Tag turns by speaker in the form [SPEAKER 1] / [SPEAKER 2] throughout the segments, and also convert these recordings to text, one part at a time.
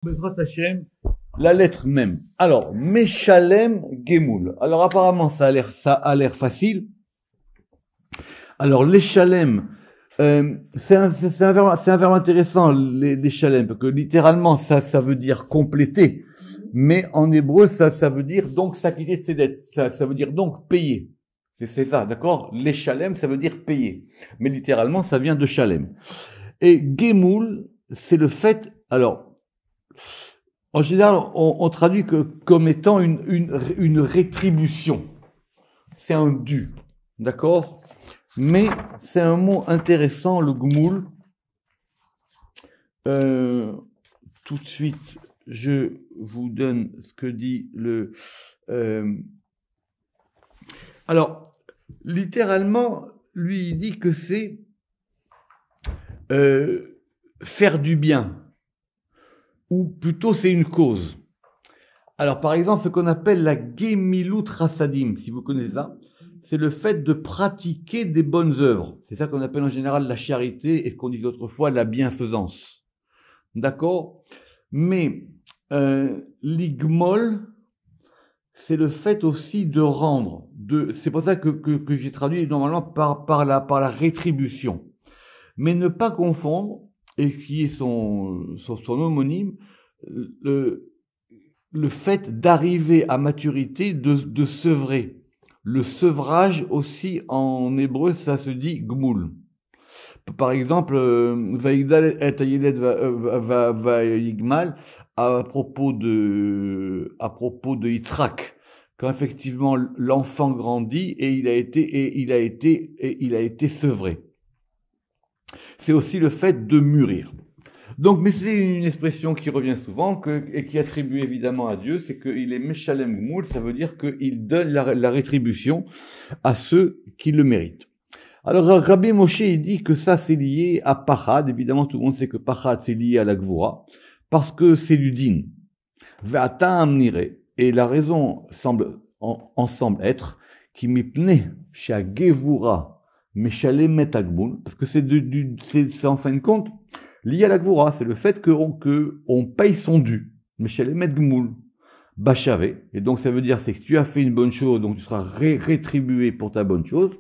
[SPEAKER 1] Bezrat Hashem, la lettre même. Alors, Meshalem Gemoul. Alors, apparemment, ça a l'air facile. Alors, les Shalem, c'est un verbe intéressant, les Shalem, parce que littéralement, ça veut dire compléter. Mais en hébreu, ça veut dire donc s'acquitter de ses dettes. Ça veut dire donc payer. C'est ça, d'accord? Les Shalem, ça veut dire payer. Mais littéralement, ça vient de Shalem. Et Gemoul, c'est le fait, alors, en général, on traduit comme étant une rétribution. C'est un dû, d'accord? Mais c'est un mot intéressant, le gmoul. Tout de suite, je vous donne ce que dit le... Alors, littéralement, lui, il dit que c'est faire du bien. Ou plutôt c'est une cause. Alors par exemple, ce qu'on appelle la Gemilut Rasadim, si vous connaissez ça, c'est le fait de pratiquer des bonnes œuvres. C'est ça qu'on appelle en général la charité et ce qu'on disait autrefois la bienfaisance. D'accord? Mais l'igmol, c'est le fait aussi de rendre. C'est pour ça que j'ai traduit normalement par la rétribution. Mais ne pas confondre, et qui est son homonyme, le fait d'arriver à maturité, de sevrer. Le sevrage aussi, en hébreu, ça se dit gmoul. Par exemple, Vaïgdal et Ayeled Vaïgmal, à propos de Yitzhak, quand effectivement l'enfant grandit et il a été sevré. C'est aussi le fait de mûrir. Donc, mais c'est une expression qui revient souvent et qui attribue évidemment à Dieu, c'est qu'il est Meshalem Gmoul, ça veut dire qu'il donne la rétribution à ceux qui le méritent. Alors, Rabbi Moshe, il dit que ça, c'est lié à Pachad. Évidemment, tout le monde sait que Pachad, c'est lié à la Gvura, parce que c'est du din. Ve'atam nire. Et la raison semble être qui m'ipne chez Gevura Meshalem Metagmoul, parce que c'est en fin de compte lié à la Gvura, c'est le fait qu'on paye son dû. Meshalem Metagmoul. Bachavé. Et donc, ça veut dire, c'est que tu as fait une bonne chose, donc tu seras rétribué pour ta bonne chose.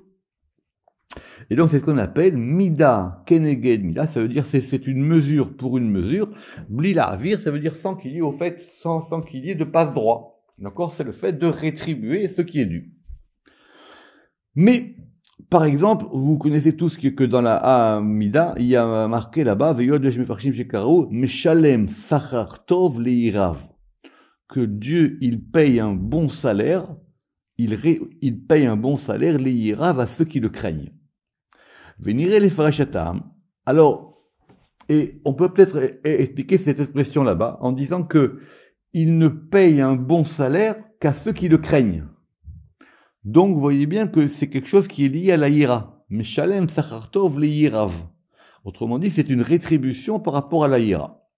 [SPEAKER 1] Et donc, c'est ce qu'on appelle Mida Keneged Mida, ça veut dire c'est une mesure pour une mesure. Blila Avir, ça veut dire sans qu'il y ait au fait, sans qu'il y ait de passe-droit. D'accord? C'est le fait de rétribuer ce qui est dû. Mais, par exemple, vous connaissez tous que dans la Mida, il y a marqué là-bas, Veyod Mefarshim Shekaro, Meshalem Sachar Tov Leirav. Que Dieu, il paye un bon salaire, il paye un bon salaire, Leirav, à ceux qui le craignent. Venir les farashatam. Alors, et on peut peut-être expliquer cette expression là-bas en disant que il ne paye un bon salaire qu'à ceux qui le craignent. Donc, vous voyez bien que c'est quelque chose qui est lié à la ira. Meshalem sachartov le yirav. Autrement dit, c'est une rétribution par rapport à la ira.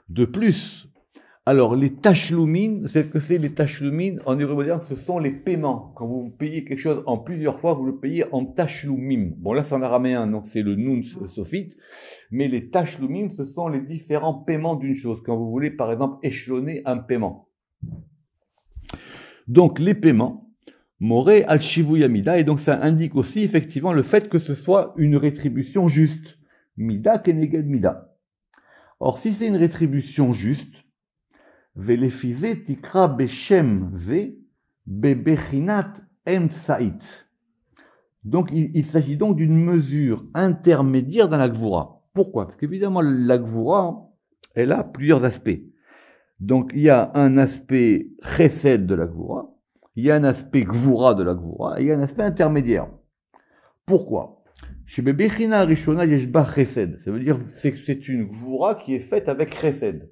[SPEAKER 1] De plus, alors, les tachloumines, c'est ce que c'est les tachloumines en hébreu moderne, ce sont les paiements. Quand vous payez quelque chose en plusieurs fois, vous le payez en tachloumim. Bon, là, c'est en araméen, donc c'est le nun sophite. Mais les tachloumim, ce sont les différents paiements d'une chose. Quand vous voulez, par exemple, échelonner un paiement. Donc, les paiements, moré al shivuya mida, et donc ça indique aussi, effectivement, le fait que ce soit une rétribution juste. Mida keneged mida. Or, si c'est une rétribution juste, Velefize tikra beshem ze bebechinat emtsait. Donc, il s'agit donc d'une mesure intermédiaire dans la Gvura. Pourquoi? Parce qu'évidemment, la Gvura, elle a plusieurs aspects. Donc, il y a un aspect chesed de la Gvura, il y a un aspect Gvura de la Gvura, et il y a un aspect intermédiaire. Pourquoi? Chez bebechina rishona yeshba chesed. Ça veut dire que c'est une Gvura qui est faite avec chesed.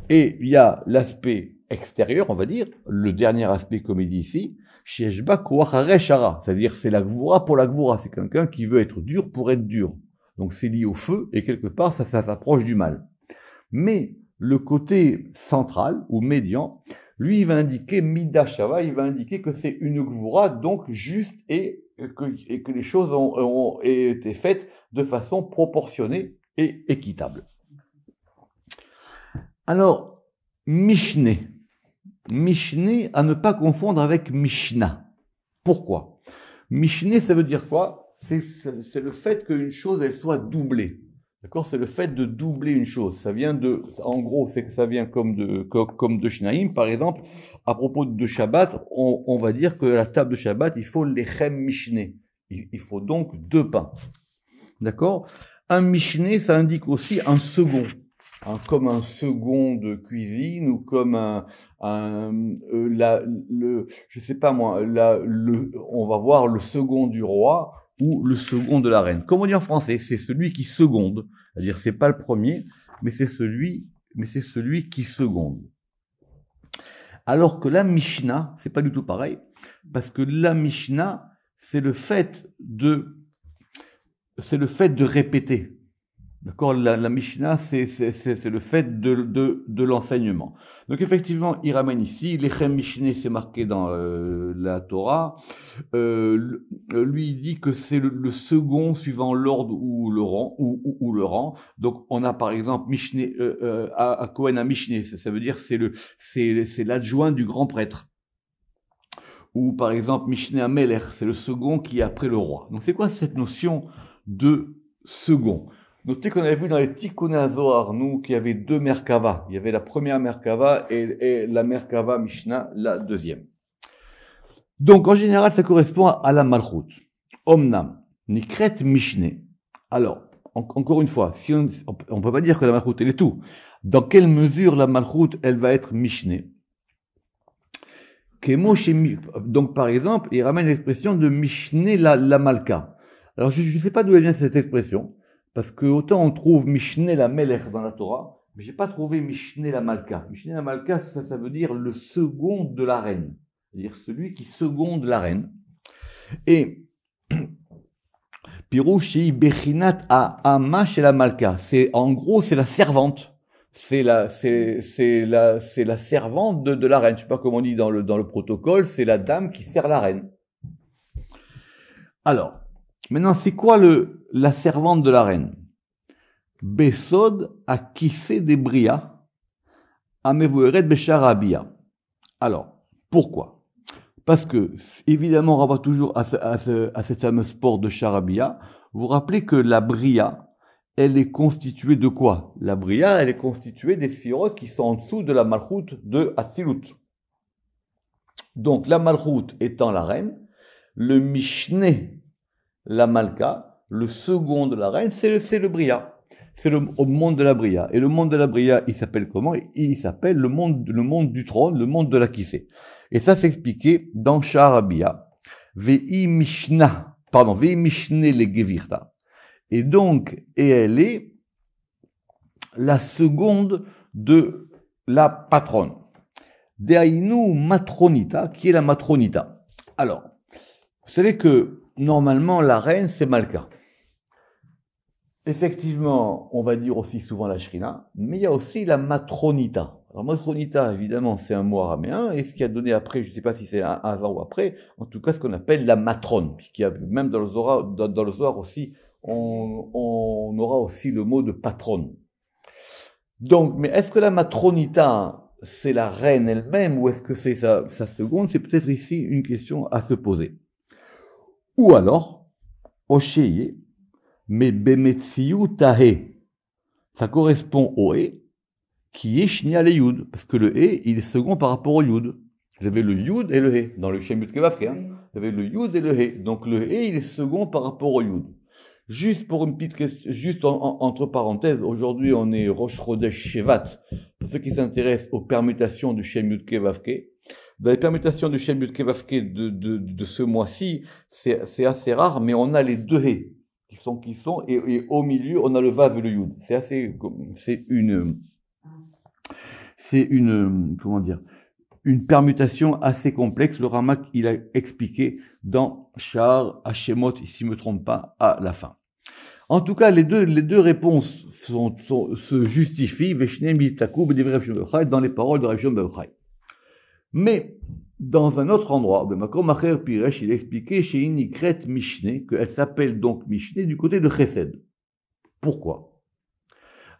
[SPEAKER 1] Et il y a l'aspect extérieur, on va dire, le dernier aspect comme il dit ici, Shieshba Kouachare Shara, c'est-à-dire c'est la Gvura pour la Gvura, c'est quelqu'un qui veut être dur pour être dur. Donc c'est lié au feu, et quelque part ça s'approche du mal. Mais le côté central, ou médian, lui il va indiquer Mida Shava, il va indiquer que c'est une Gvura, donc juste, et que les choses ont été faites de façon proportionnée et équitable. Alors, Mishneh. Mishneh à ne pas confondre avec Mishnah. Pourquoi? Mishneh, ça veut dire quoi? C'est le fait qu'une chose, elle soit doublée. D'accord? C'est le fait de doubler une chose. Ça vient en gros, c'est que ça vient comme de Shnaïm. Par exemple, à propos de Shabbat, on va dire que à la table de Shabbat, il faut lechem Mishneh. Il faut donc 2 pains. D'accord? Un Mishneh, ça indique aussi un second. Comme un second de cuisine ou comme je sais pas moi, on va voir le second du roi ou le second de la reine. Comme on dit en français, c'est celui qui seconde. C'est-à-dire, c'est pas le premier, mais c'est celui qui seconde. Alors que la Mishnah, c'est pas du tout pareil, parce que la Mishnah, c'est le fait de répéter. D'accord, la Mishnah, c'est le fait de l'enseignement. Donc effectivement, il ramène ici, l'Echem Mishneh, c'est marqué dans la Torah. Lui, il dit que c'est le second suivant l'ordre ou le rang, ou le rang. Donc on a par exemple Mishneh, à Kohen à Mishneh, ça veut dire c'est l'adjoint du grand prêtre. Ou par exemple Mishneh à Melech, c'est le second qui est après le roi. Donc c'est quoi cette notion de second? Notez qu'on avait vu dans les Tikkuné Zohar, nous, qu'il y avait 2 Merkava. Il y avait la première Merkava et la Merkava Mishnah, la deuxième. Donc, en général, ça correspond à la Malchut. Omnam, Nikret Mishneh. Alors, encore une fois, si on peut pas dire que la Malchut, elle est tout. Dans quelle mesure la Malchut, elle va être Mishneh? Donc, par exemple, il ramène l'expression de Mishneh la Malka. Alors, je ne sais pas d'où elle vient cette expression. Parce que autant on trouve Mishneh la Melech dans la Torah, mais j'ai pas trouvé Mishneh la Malka. Mishneh la Malka, ça veut dire le second de la reine. C'est-à-dire celui qui seconde la reine. Et, Pirouchi Bechinat a Ama chez la Malka. En gros, c'est la servante. C'est la servante de la reine. Je sais pas comment on dit dans le protocole, c'est la dame qui sert la reine. Alors, maintenant, c'est quoi la servante de la reine? Besod a kissé des bria, a mevoueret besharabia. Alors, pourquoi? Parce que, évidemment, on renvoie toujours à cette fameuse porte de Charabia. Vous vous rappelez que la bria, elle est constituée de quoi? La bria, elle est constituée des sphirotes qui sont en dessous de la malchut de Hatzilut. Donc, la malchut étant la reine, le Mishneh, la Malka, le second de la reine, c'est le Bria. C'est au monde de la Bria. Et le monde de la Bria, il s'appelle comment? Il s'appelle le monde du trône, le monde de la Kissé. Et ça s'expliquait dans Sha'arabia. Vei Mishneh le Gevirta. Et donc, elle est la seconde de la patronne. Deainu matronita, qui est la matronita. Alors, vous savez que normalement, la reine, c'est Malka. Effectivement, on va dire aussi souvent la Shrina, mais il y a aussi la matronita. Alors, matronita, évidemment, c'est un mot araméen, et ce qui a donné après, je ne sais pas si c'est avant ou après, en tout cas, ce qu'on appelle la matrone, qui a, même dans le Zohar aussi, on aura aussi le mot de patronne. Donc, mais est-ce que la matronita, c'est la reine elle-même, ou est-ce que c'est sa seconde? C'est peut-être ici une question à se poser. Ou alors, Osheye, mais Bemetsiyu Tahe. Ça correspond au E, qui est Shnia le Yud. Parce que le E, il est second par rapport au Yud. Vous avez le Yud et le E, dans le Shem Yud Kevavke. Vous avez le Yud et le E. Donc le E, il est second par rapport au Yud. Juste pour une petite question, juste entre parenthèses, aujourd'hui on est Rosh Chodesh Shevat. Pour ceux qui s'intéressent aux permutations du Shem Yud Kevavke, dans les permutations du Shem Yud Kevavke de ce mois-ci, c'est assez rare, mais on a les 2 He qui sont, et au milieu on a le Vav et le Yud. C'est une, comment dire, une permutation assez complexe. Le Ramak, il a expliqué dans Sha'ar Hashemot, si je ne me trompe pas, à la fin. En tout cas, les deux réponses se justifient, dans les paroles de Rav Shimon ben Yochai. Mais, dans un autre endroit, Makom Acher Piresh, il a expliqué chez Inikret Mishneh, qu'elle s'appelle donc Mishneh du côté de Chesed. Pourquoi?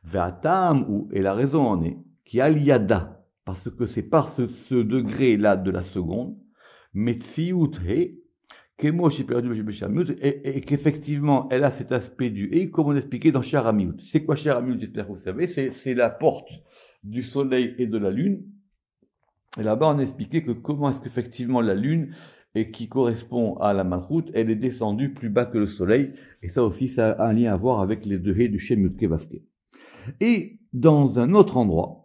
[SPEAKER 1] Ve'atam, et la raison en est, qui a l'yada, parce que c'est par ce degré-là de la seconde, Metziut he, Kemo chez perdu et qu'effectivement, elle a cet aspect du et, comme on expliquait dans Sharamiout. C'est quoi Sharamiout? J'espère que vous savez, c'est la porte du soleil et de la lune. Et là-bas, on a expliqué que comment est-ce qu'effectivement la lune, et qui correspond à la Malchut, elle est descendue plus bas que le soleil, et ça aussi, ça a un lien à voir avec les deux haies du Shem Yudke Vavke. Et dans un autre endroit,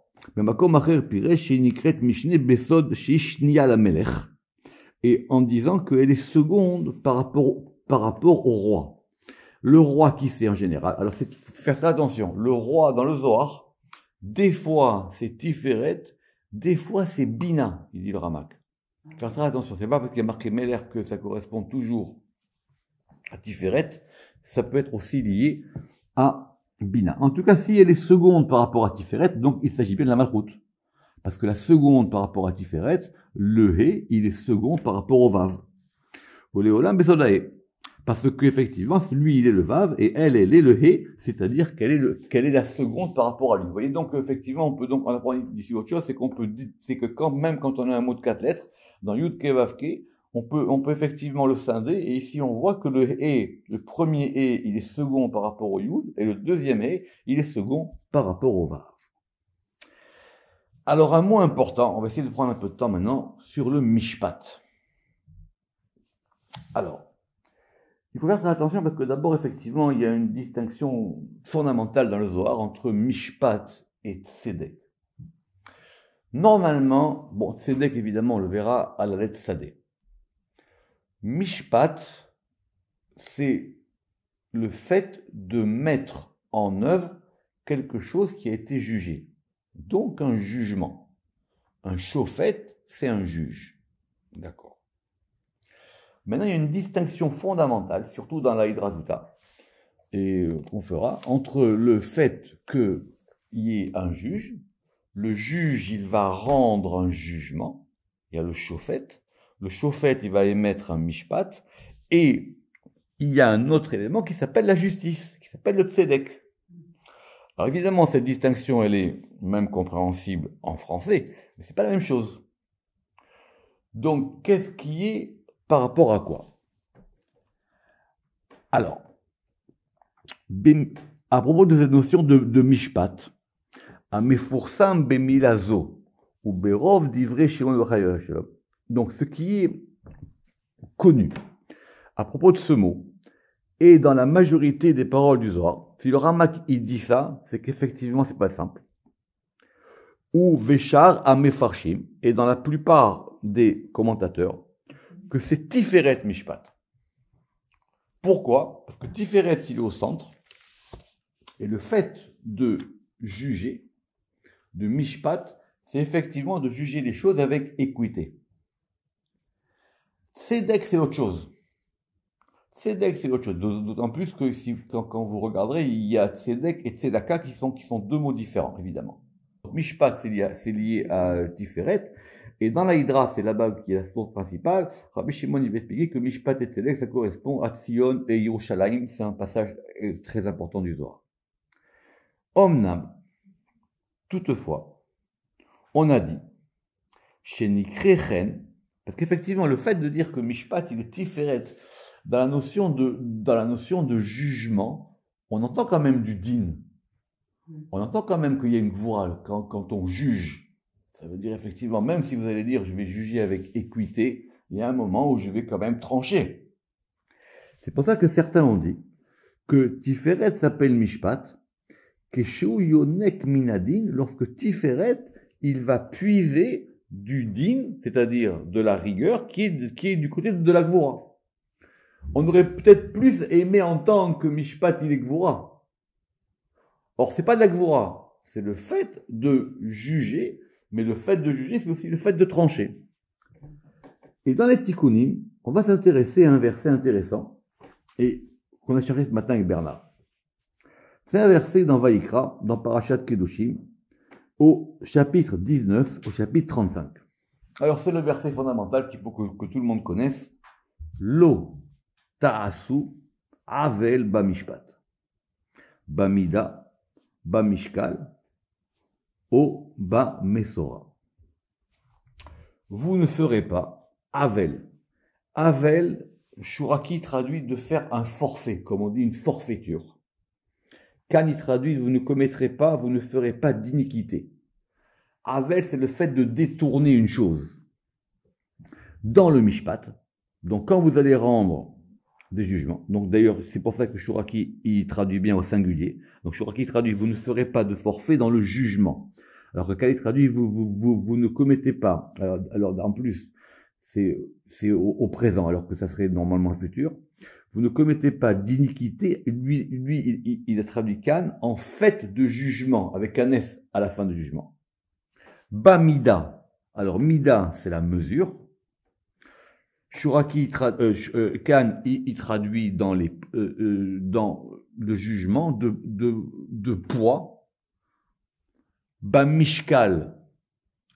[SPEAKER 1] et en disant qu'elle est seconde par rapport au roi. Le roi qui c'est en général, alors c'est faire très attention, le roi dans le Zohar, des fois c'est Tiferet, des fois c'est Bina, il dit le Ramak. Faire très attention, c'est pas parce qu'il y a marqué Meler que ça correspond toujours à Tiferet, ça peut être aussi lié à Bina. En tout cas, si elle est seconde par rapport à Tiferet, donc il s'agit bien de la Malchut. Parce que la seconde par rapport à Tiferet, le He, il est second par rapport au Vav. Oléolam Besodae. Parce qu'effectivement, lui, il est le Vav, et elle est le He, c'est-à-dire qu'elle est la seconde par rapport à lui. Vous voyez, donc, effectivement, on apprend d'ici autre chose, c'est que quand on a un mot de 4 lettres, dans Yud Ke Vav Ke, on peut effectivement le scinder, et ici, on voit que le premier He, il est second par rapport au Yud, et le deuxième He, il est second par rapport au Vav. Alors, un mot important, on va essayer de prendre un peu de temps maintenant, sur le Mishpat. Alors, il faut faire très attention parce que d'abord, effectivement, il y a une distinction fondamentale dans le Zohar entre Mishpat et Tzedek. Normalement, Tzedek, évidemment, on le verra à la lettre Sadeh. Mishpat, c'est le fait de mettre en œuvre quelque chose qui a été jugé. Donc un jugement. Un shofet, c'est un juge. D'accord. Maintenant, il y a une distinction fondamentale, surtout dans la Hydra Zuta, et qu'on fera, entre le fait qu'il y ait un juge, le juge, il va rendre un jugement, il y a le shofet, il va émettre un mishpat, et il y a un autre élément qui s'appelle la justice, qui s'appelle le tzedek. Alors évidemment, cette distinction, elle est même compréhensible en français, mais c'est pas la même chose. Donc, qu'est-ce qui est par rapport à quoi? Alors, à propos de cette notion de mishpat, à mefursam bemilazo, ou berov divrei Shimon Yochai. Donc, ce qui est connu à propos de ce mot, et dans la majorité des paroles du Zohar, si le Ramak il dit ça, c'est qu'effectivement c'est pas simple. Ou Veshar à Mefarshim, et dans la plupart des commentateurs, que c'est Tiferet Mishpat. Pourquoi? Parce que Tiferet il est au centre, et le fait de juger, de Mishpat, c'est effectivement de juger les choses avec équité. Tzedek c'est autre chose. Tzedek, c'est autre chose. D'autant plus que quand vous regarderez, il y a Tzedek et Tzedaka qui sont deux mots différents, évidemment. Donc, Mishpat, c'est lié à Tiferet. Et dans la Hydra, c'est là-bas qui est la source principale. Rabbi Shimon, il va expliquer que Mishpat et Tzedek, ça correspond à Tzion et Yerushalayim. C'est un passage très important du Zohar. Omnam, toutefois, on a dit, Shenikrechen, parce qu'effectivement, le fait de dire que Mishpat, il est Tiferet, dans la notion de jugement, on entend quand même du din. On entend quand même qu'il y a une gvoura quand on juge. Ça veut dire effectivement, même si vous allez dire je vais juger avec équité, il y a un moment où je vais quand même trancher. C'est pour ça que certains ont dit que Tiferet s'appelle Mishpat, Keshu Yonek Minadin, lorsque Tiferet, il va puiser du din, c'est-à-dire de la rigueur, qui est du côté de la gvoura. On aurait peut-être plus aimé entendre que Mishpat il est Gvura. Or, c'est pas de la Gvura, c'est le fait de juger, mais le fait de juger, c'est aussi le fait de trancher. Et dans les Tikkunim, on va s'intéresser à un verset intéressant, et qu'on a cherché ce matin avec Bernard. C'est un verset dans Vaïkra, dans Parashat Kedoshim, au chapitre 19, au chapitre 35. Alors, c'est le verset fondamental qu'il faut que tout le monde connaisse. Lo Ta'asu Avel Bamishpat. Bamida, Bamishkal, O ba mesora. Vous ne ferez pas Avel. Avel, Shuraki traduit de faire un forfait, comme on dit une forfaiture. Kan il traduit vous ne commettrez pas, vous ne ferez pas d'iniquité. Avel, c'est le fait de détourner une chose. Dans le Mishpat, donc quand vous allez rendre des jugements, donc d'ailleurs c'est pour ça que Shuraki il traduit bien au singulier, donc Shuraki traduit vous ne ferez pas de forfait dans le jugement, alors que Kali traduit vous ne commettez pas, alors en plus c'est au présent alors que ça serait normalement le futur, vous ne commettez pas d'iniquité, lui il a traduit Kan en fait de jugement, avec un S à la fin du jugement. Bamida, alors Mida c'est la mesure, Shuraki, Kan, il traduit dans le jugement de poids. Mishkal.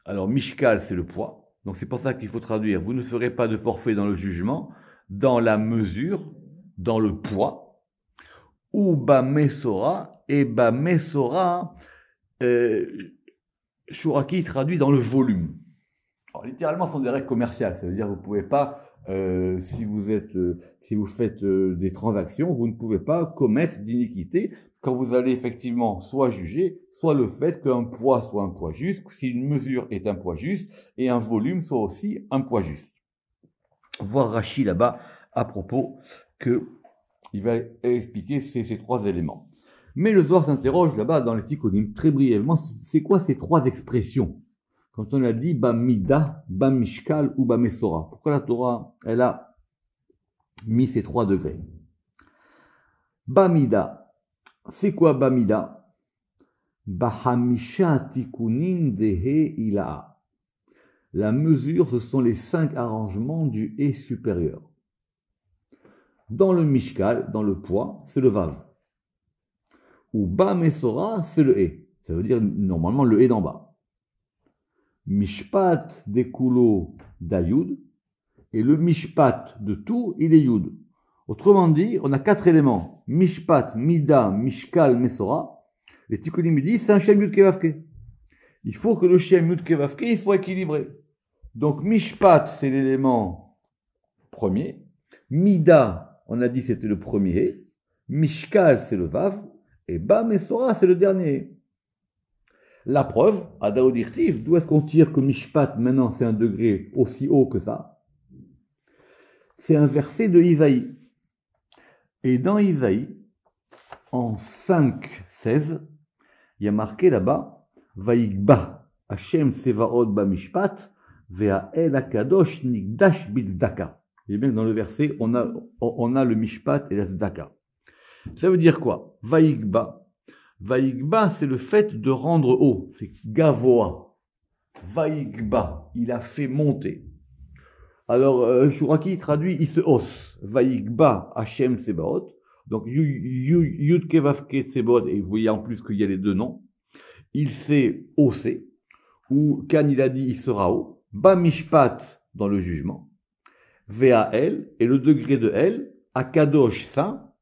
[SPEAKER 1] Alors, Mishkal, c'est le poids. Donc, c'est pour ça qu'il faut traduire. Vous ne ferez pas de forfait dans le jugement, dans la mesure, dans le poids. Ou Mesora. Et Mesora, Shuraki traduit dans le volume. Alors, littéralement, ce sont des règles commerciales. Ça veut dire que vous ne pouvez pas, si vous faites des transactions, vous ne pouvez pas commettre d'iniquité quand vous allez effectivement soit juger, soit le fait qu'un poids soit un poids juste, si une mesure est un poids juste, et un volume soit aussi un poids juste. Voir Rachi là-bas à propos il va expliquer ces trois éléments. Mais le Zohar s'interroge là-bas dans les Tikkunim très brièvement, c'est quoi ces trois expressions? Quand on a dit Bamida, Bamishkal ou Bamesora, pourquoi la Torah, elle a mis ces 3 degrés? Bamida, c'est quoi Bamida? Bahamisha tikunin dehe ilaha. La mesure, ce sont les 5 arrangements du et supérieur. Dans le Mishkal, dans le poids, c'est le Vav. Ou Bamesora, c'est le et. Ça veut dire normalement le et d'en bas. Mishpat dekulo d'Ayud, et le mishpat de tout, il est Yud. Autrement dit, on a 4 éléments. Mishpat, Mida, Mishkal, Mesora. Les Tikkunim disent, c'est un Shem Yud Kevavke. Il faut que le Shem Yud Kevavke, il soit équilibré. Donc, Mishpat, c'est l'élément premier. Mida, on a dit c'était le premier. Mishkal, c'est le Vav. Et Ba Mesora, c'est le dernier. La preuve, à Daodirtiv, d'où est-ce qu'on tire que Mishpat, maintenant, c'est un degré aussi haut que ça? C'est un verset de Isaïe. Et dans Isaïe, en 5:16, il y a marqué là-bas, Vaïgba, Hashem Sevaot Ba Mishpat, Vea El Akadosh Nikdash Bitzdaka. Et bien dans le verset, on a le Mishpat et la Zdaka. Ça veut dire quoi? Vaïgba. Vaïgba, c'est le fait de rendre haut. C'est Gavoa. Vaïgba, il a fait monter. Alors, Shuraki traduit, il se hausse. Vaïgba, Hashem Tsebaot. Donc, Yud Kevavke Tsebaot, et vous voyez en plus qu'il y a les 2 noms. Il s'est haussé. Ou, Kan, il a dit, il sera haut. Ba Mishpat, dans le jugement. Ve'ael, et le degré de El, Akadosh, saint.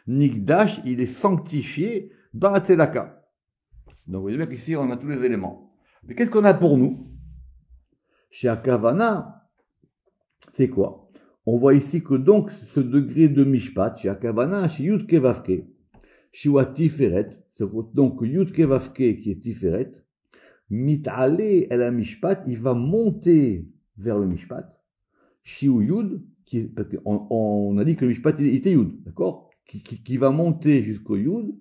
[SPEAKER 1] Nikdash, il est sanctifié dans la Tzedaka. Donc vous voyez bien qu'ici on a tous les éléments. Mais qu'est-ce qu'on a pour nous? Chez Akavana, c'est quoi? On voit ici que donc ce degré de Mishpat, chez Akavana, chez Yud Kevavke, chez Tiferet, donc Yud Kevavke qui est Tiferet, Mit'ale el Mishpat, il va monter vers le Mishpat, chez Yud, parce qu'on a dit que le Mishpat il était Yud, d'accord? Qui va monter jusqu'au Yud,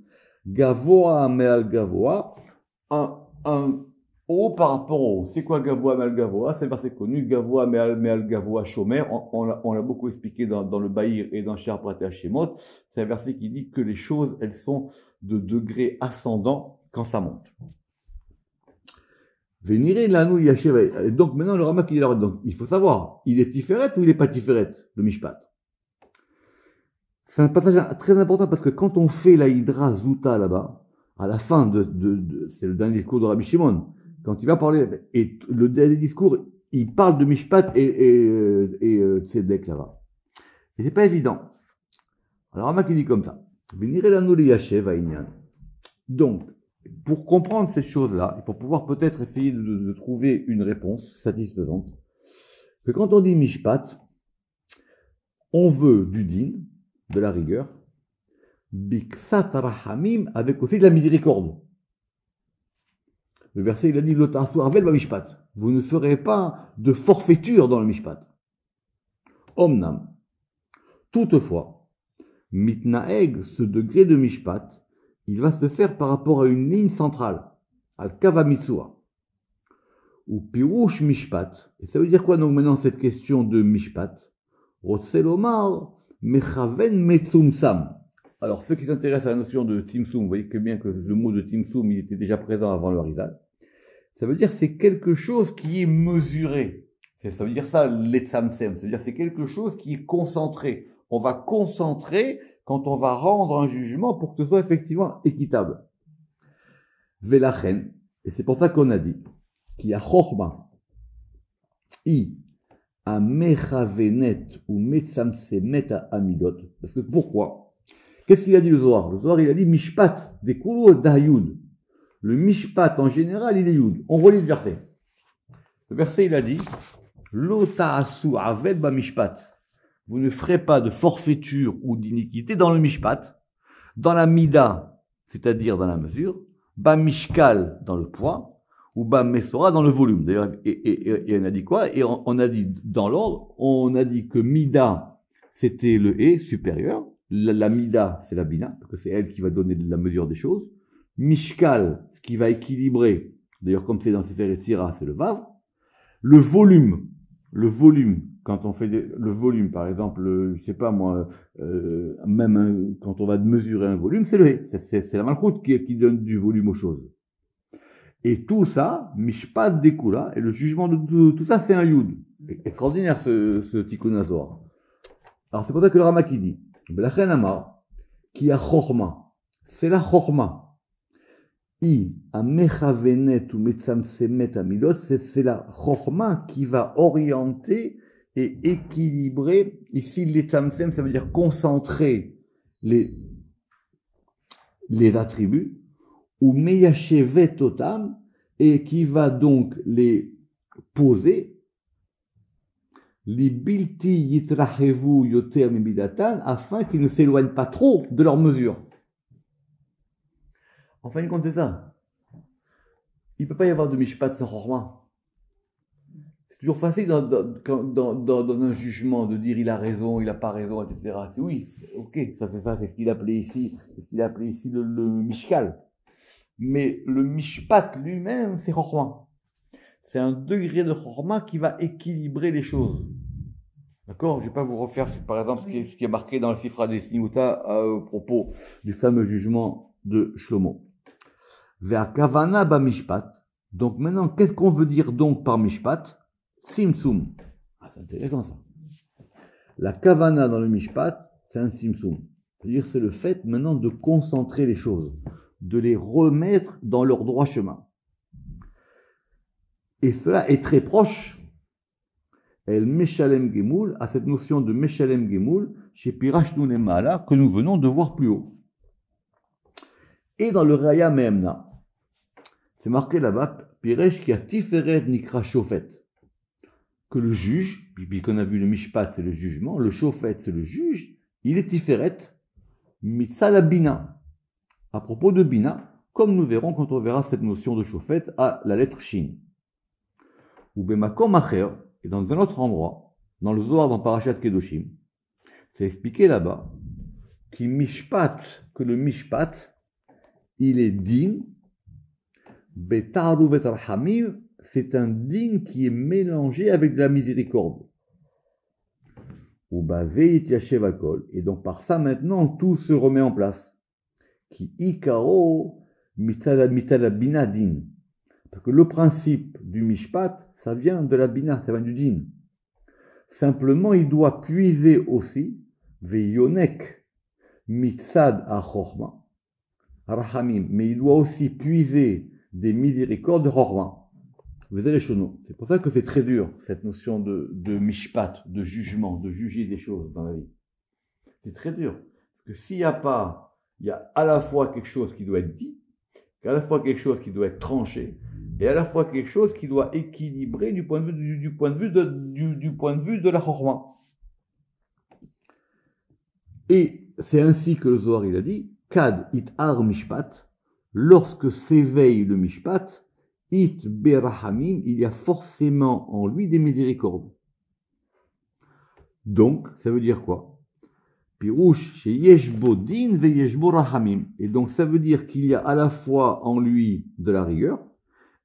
[SPEAKER 1] Gavoa Meal Gavoa, un haut par rapport au haut. C'est quoi Gavoa Meal Gavoa? C'est le verset connu, Gavoa Meal Gavoa Shomer. On l'a beaucoup expliqué dans le Bahir et dans Shar Prater Shemot. C'est un verset qui dit que les choses, elles sont de degré ascendant quand ça monte. Venirez lanou yashev. Donc maintenant le Ramak il dit, donc il faut savoir, il est Tiferet ou il est pas Tiferet, le Mishpat? C'est un passage très important parce que quand on fait la Hydra Zuta là-bas, à la fin c'est le dernier discours de Rabbi Shimon, quand il va parler, et le dernier discours, il parle de Mishpat et Tzedek là-bas. Et c'est pas évident. Alors Ramak il dit comme ça. Donc, Pour comprendre ces choses-là, et pour pouvoir peut-être essayer de trouver une réponse satisfaisante, que quand on dit mishpat, on veut du din, de la rigueur, biksat rahamim, avec aussi de la miséricorde. Le verset, il a dit, mishpat. Vous ne ferez pas de forfaiture dans le mishpat. Omnam. Toutefois, mitnaeg, ce degré de mishpat, il va se faire par rapport à une ligne centrale, al-kava mitzua, ou pirouche mishpat. Et ça veut dire quoi donc maintenant cette question de mishpat? Rotselomar mechaven metzumsam. Alors ceux qui s'intéressent à la notion de timsum, vous voyez que bien que le mot de timsum, il était déjà présent avant le Harizal. Ça veut dire c'est quelque chose qui est mesuré. Ça veut dire ça, l'etsamsem. Ça veut dire c'est quelque chose qui est concentré. On va concentrer quand on va rendre un jugement pour que ce soit effectivement équitable. Velachen, et c'est pour ça qu'on a dit qu'il y a chorma, a mechavenet ou metzamsemet a amidot. Parce que pourquoi? Qu'est-ce qu'il a dit le Zohar? Le Zohar, il a dit mishpat, des koulou d'ayud. Le mishpat, en général, il est yud. On relit le verset. Le verset, il a dit, lo ta'asu aved ba mishpat. Vous ne ferez pas de forfaiture ou d'iniquité dans le mishpat, dans la mida, c'est-à-dire dans la mesure, ba mishkal, dans le poids, ou ba mesora, dans le volume. D'ailleurs, et on a dit quoi? Et on a dit, dans l'ordre, on a dit que mida, c'était le et supérieur. La mida, c'est la bina, parce que c'est elle qui va donner la mesure des choses. Mishkal, ce qui va équilibrer, d'ailleurs comme c'est dans Sefer Yetzira, c'est le vav. Le volume, quand on fait le volume, par exemple, je sais pas moi, quand on va mesurer un volume, c'est le hé, c'est la malchoute qui donne du volume aux choses. Et tout ça, mishpat dekula, et le jugement de tout ça, c'est un yud. Extraordinaire ce tikkun hazor. Alors c'est pour ça que le Rama qui dit, Belachen Amar, qui a chorma, c'est la chorma. A mechavenet ou metzamsemet amidot, c'est la chorma qui va orienter et équilibrer. Ici, l'etzamsem, ça veut dire concentrer les attributs, ou meyashevet otam, et qui va donc les poser, li bilti yitrahevu yoter mibidatan, afin qu'ils ne s'éloignent pas trop de leur mesure. En fin de compte, c'est ça. Il ne peut pas y avoir de mishpat sans chorma. C'est toujours facile dans un jugement de dire il a raison, il n'a pas raison, etc. Oui, ok, ça, c'est ce qu'il appelait ici, le mishkal. Mais le mishpat lui-même, c'est chorma. C'est un degré de chorma qui va équilibrer les choses. D'accord? Je ne vais pas vous refaire, par exemple, ce qui est marqué dans le Sifra des Sniuta au propos du fameux jugement de Shlomo. Vers kavana ba mishpat. Donc maintenant, qu'est-ce qu'on veut dire donc par mishpat? Simsum. Ah, c'est intéressant ça. La kavana dans le mishpat, c'est un simsum. C'est-à-dire c'est le fait maintenant de concentrer les choses, de les remettre dans leur droit chemin. Et cela est très proche, El Meshalem Gemoul, à cette notion de Meshalem Gemoul, chez Pirashnu Nemala, que nous venons de voir plus haut. Et dans le Raya Mehemna, c'est marqué là-bas, Piresh qui a Tiferet Nikra Shofet, que le juge, puis qu'on a vu le Mishpat, c'est le jugement, le Shofet, c'est le juge, il est Tiferet, Mitzala Bina, à propos de Bina, comme nous verrons quand on verra cette notion de Shofet à la lettre Shin. Ou Bemakom Acher, et dans un autre endroit, dans le Zohar, dans Parashat Kedoshim, c'est expliqué là-bas, que le Mishpat, il est din, Betaruvet Arhamim, c'est un din qui est mélangé avec de la miséricorde. Ou Baveit Yashev Akol, et donc par ça maintenant tout se remet en place. Qui Ikao Mitzala Bina din. Parce que le principe du Mishpat, ça vient de la Bina, ça vient du din. Simplement, il doit puiser aussi, Veyonek Mitzad Achorma, Rahamim, mais il doit aussi puiser des miséricordes de Chorma. C'est pour ça que c'est très dur, cette notion de Mishpat, de jugement, de juger des choses dans la vie. C'est très dur. Parce que s'il n'y a pas, il y a à la fois quelque chose qui doit être dit, à la fois quelque chose qui doit être tranché et à la fois quelque chose qui doit équilibrer du point de vue de la chorma. Et c'est ainsi que le Zohar il a dit Kad it ar mishpat, lorsque s'éveille le mishpat, it berahamim, il y a forcément en lui des miséricordes. Donc, ça veut dire quoi? Pirouche chez Yeshbo din ve Yeshbo rahamim. Et donc, ça veut dire qu'il y a à la fois en lui de la rigueur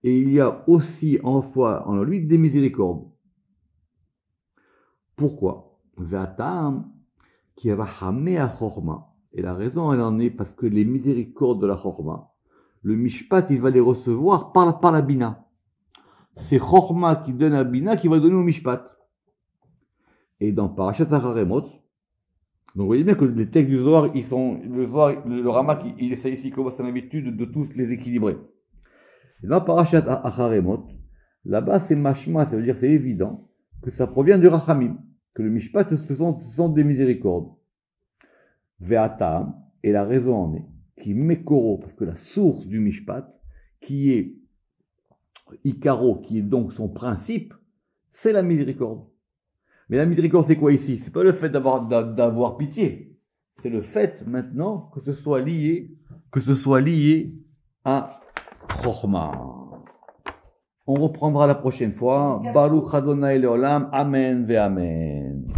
[SPEAKER 1] et il y a aussi en lui des miséricordes. Pourquoi? Ve'atam qui rahamé à chorma. Et la raison, elle en est parce que les miséricordes de la chorma, le mishpat, il va les recevoir par la bina. C'est chorma qui donne à bina qui va donner au mishpat. Et dans Parashat Haremot, donc vous voyez bien que les textes du Zohar, le Ramak, il essaie ici, comme son habitude, de tous les équilibrer. Et dans Parashat Haremot, là-bas c'est mashma, ça veut dire c'est évident que ça provient du rachamim, que le mishpat ce sont des miséricordes. Ve'atam, et la raison en est, qui mekoro, parce que la source du mishpat, qui est ikaro, qui est donc son principe, c'est la miséricorde. Mais la miséricorde, c'est quoi ici? C'est pas le fait d'avoir pitié. C'est le fait, maintenant, que ce soit lié à Chochma. On reprendra la prochaine fois. Baruch Adonai Leolam. Amen ve Amen.